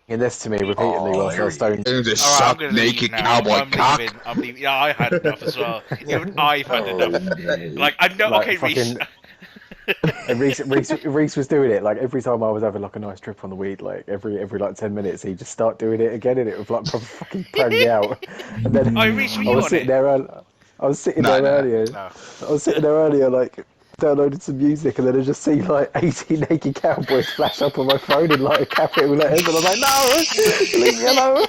And this to me repeatedly whilst I was stoned. This All right, I'm suck gonna leave naked now. cowboy I'm cock. leaving. I'm leaving. Yeah, I had enough as well. Even I've had enough. Like I know. Like Okay, Reece. fucking. And Reece was doing it like every time I was having like a nice trip on the weed, like every like 10 minutes, he'd just start doing it again, and it would like proper fucking prang me out. And then Oh, Reece, were I you was on sitting it? there, I was sitting No, there no. earlier. No. I was sitting there earlier, like downloading some music, and then I just see like 80 naked cowboys flash up on my phone in like capital letters, and I'm like, no, leave me alone.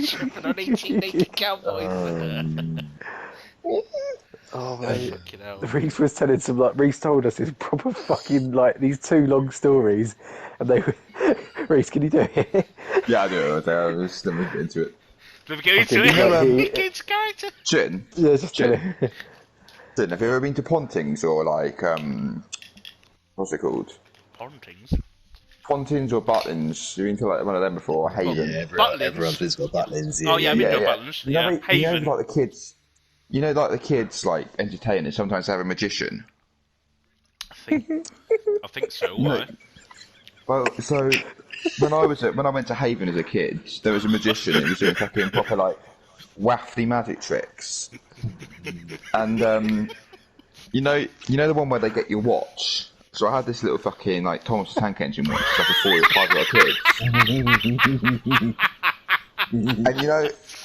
Tripping on 18 naked cowboys. Oh mate. Fucking hell. Reece was telling some like Reece told us his proper fucking like these two long stories, and they were Reece, can you do it? Yeah, I do. Let me get into it. Let me go into Okay, it. he- Get into character. Chin, Yeah, just tell Chin, it. Chin, have you ever been to Pontings or like what's it called? Pontings. Pontins or Butlins? You've been to like one of them before? Haven. Yeah, Butlins? everyone's got Butlins. Oh yeah, I've been to yeah. Butlins. You know, Yeah, you know, Haven. like the kids. You know, like the kids, like entertainers. Sometimes they have a magician. I think so. Why? Well, so when I went to Haven as a kid, there was a magician. He was doing fucking proper like wafty magic tricks. And you know the one where they get your watch. So I had this little fucking like Thomas the Tank Engine watch, like a 4 or 5 year old kid.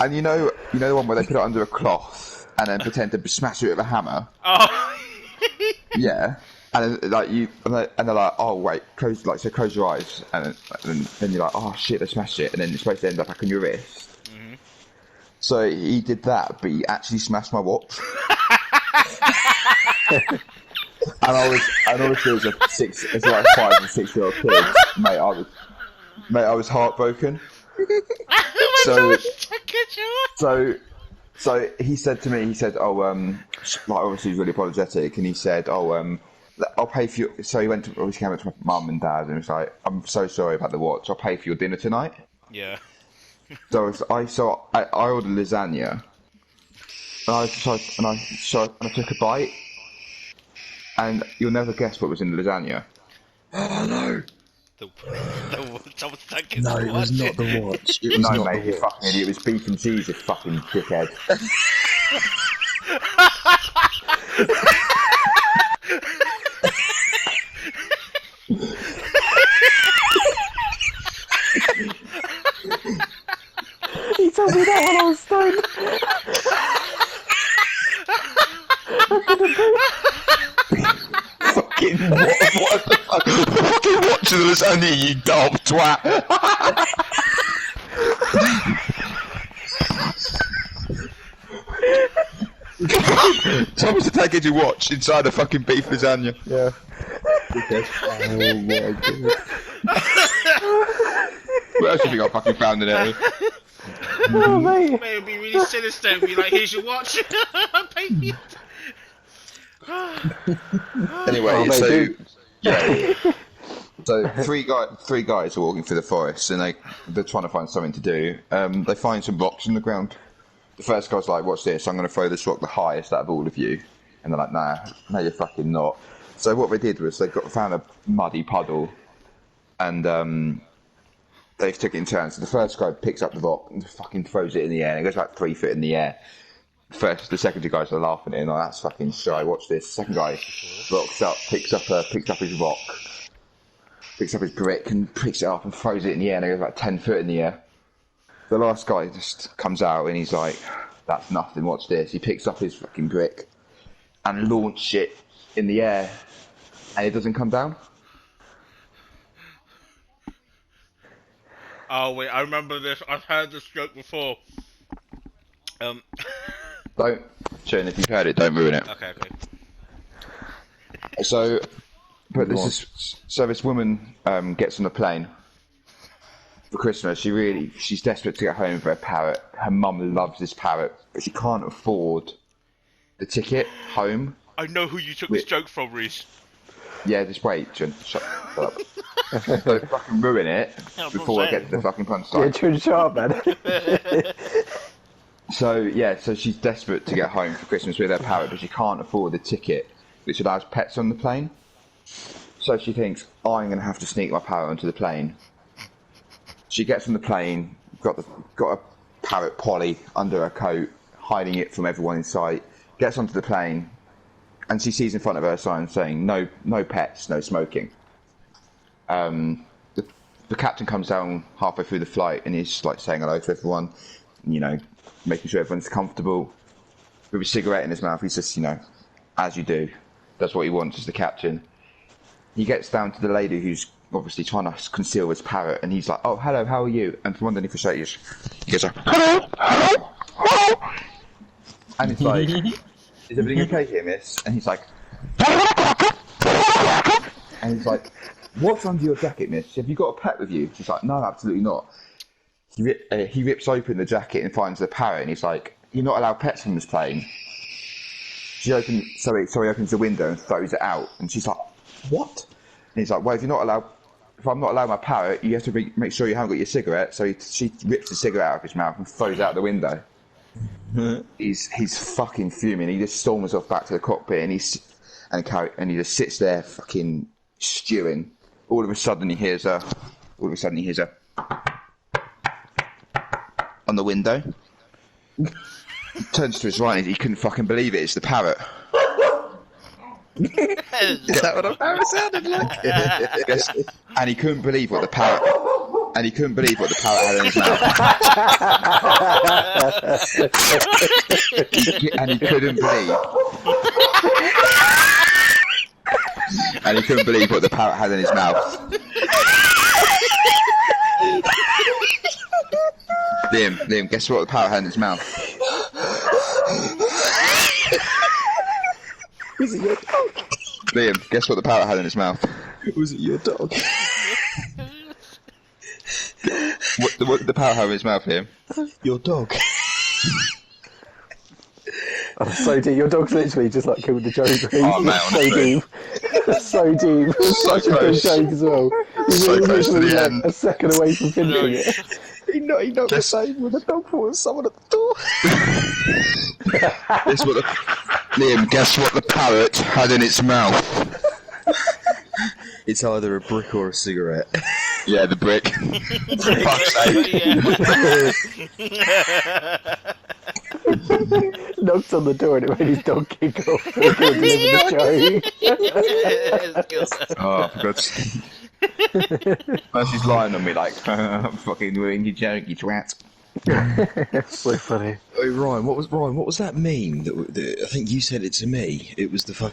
and you know the one where they put it under a cloth and then pretend to smash it with a hammer. Oh. Yeah. And then, like and they're like, oh wait, close your eyes, and then you're like, oh shit, they smashed it, and then it's supposed to end up back on your wrist. Mm-hmm. So he did that, but he actually smashed my watch. and obviously as a 5 and 6 year old kid, mate, I was heartbroken. So he said to me, oh, like obviously he's really apologetic, and he said, oh, I'll pay for your. So he obviously came up to my mum and dad, and was like, I'm so sorry about the watch. I'll pay for your dinner tonight. Yeah. So I ordered lasagna, and I took a bite, and you'll never guess what was in the lasagna. Oh no! No, it was not the watch. It was No, not mate, the you watch. fucking idiot. It was beef and cheese, you fucking dickhead. He told me that when I was stoned. Fucking what the fuck? Fucking watching the lasagna, you dumb twat. Thomas the Tank Engine watch inside a fucking beef lasagna. Yeah. Oh my god. What else do you think I fucking found in it? Oh mate. It would be really sinister. It'd be like, here's your watch. Pay me. Anyway, Oh, mate, so dude. yeah. So three guys are walking through the forest, and they're trying to find something to do. They find some rocks in the ground. The first guy's like, "What's this? I'm going to throw this rock the highest out of all of you." And they're like, "No, you're fucking not." So what they did was they found a muddy puddle, and they took it in turns. So the first guy picks up the rock and fucking throws it in the air. And it goes about 3 feet in the air. The second two guys are laughing at him, like, that's fucking shy. Watch this. Second guy rocks up, picks up his rock, picks up his brick and picks it up and throws it in the air. And it goes about 10 foot in the air. The last guy just comes out and he's like, "That's nothing. Watch this." He picks up his fucking brick and launches it in the air, and it doesn't come down. Oh wait, I remember this. I've heard this joke before. Don't, Shane, if you've heard it, don't ruin it. Okay. So this woman gets on a plane for Christmas. She's desperate to get home for her parrot. Her mum loves this parrot, but she can't afford the ticket home. I know who you took this joke from, Reece. Yeah, just wait, Jen. Shut up. Don't fucking ruin it before I get to the fucking punchline. Yeah, tune sharp, man. So she's desperate to get home for Christmas with her parrot, but she can't afford the ticket which allows pets on the plane. So she thinks, I'm going to have to sneak my parrot onto the plane. She gets on the plane, got a parrot Polly under her coat, hiding it from everyone in sight. Gets onto the plane, and she sees in front of her a sign saying no pets, no smoking. The captain comes down halfway through the flight and he's like saying hello to everyone, you know, making sure everyone's comfortable. With a cigarette in his mouth, he's just, you know, as you do. That's what he wants as the captain. He gets down to the lady who's obviously trying to conceal his parrot, and he's like, "Oh, hello, how are you?" And from underneath the shirt, he goes, "Hello, hello, hello." And it's like, "Is everything okay here, miss?" And he's like, and he's like, "What's under your jacket, miss? Have you got a pet with you?" She's like, "No, absolutely not." He rips open the jacket and finds the parrot, and he's like, "You're not allowed pets on this plane." He opens the window and throws it out, and she's like, "What?" And he's like, "Well, if I'm not allowed my parrot, you have to make sure you haven't got your cigarette." So she rips the cigarette out of his mouth and throws it out the window. He's fucking fuming. He just storms off back to the cockpit, and he just sits there fucking stewing. All of a sudden he hears a on the window. He turns to his right and he couldn't fucking believe it. It's the parrot. Is that what a parrot sounded like? Yes. And he couldn't believe what the parrot had in his mouth. And he couldn't believe what the parrot had in his mouth. Liam, guess what the parrot had in his mouth? Was it your dog? Liam, guess what the parrot had in his mouth? Was it your dog? What did the parrot have in his mouth, Liam? Your dog. Oh, so deep. Your dog's literally just like killed the joke. Oh, man, so honestly. deep. So deep. Such a good close. joke as well. He's So close to literally the like end. a second away from finishing it. He knocked the same with a dog for someone at the door. Liam, guess what the parrot had in its mouth? It's either a brick or a cigarette. Yeah, the brick. For fuck's sake. Knocked on the door and it made his dog kick off. So he couldn't deliver the joke. Oh, for God's sake. Now she's lying on me like, I'm fucking ruining your joke, you twat. So funny. Oh, Ryan, what was that meme that I think you said it to me? It was the fucking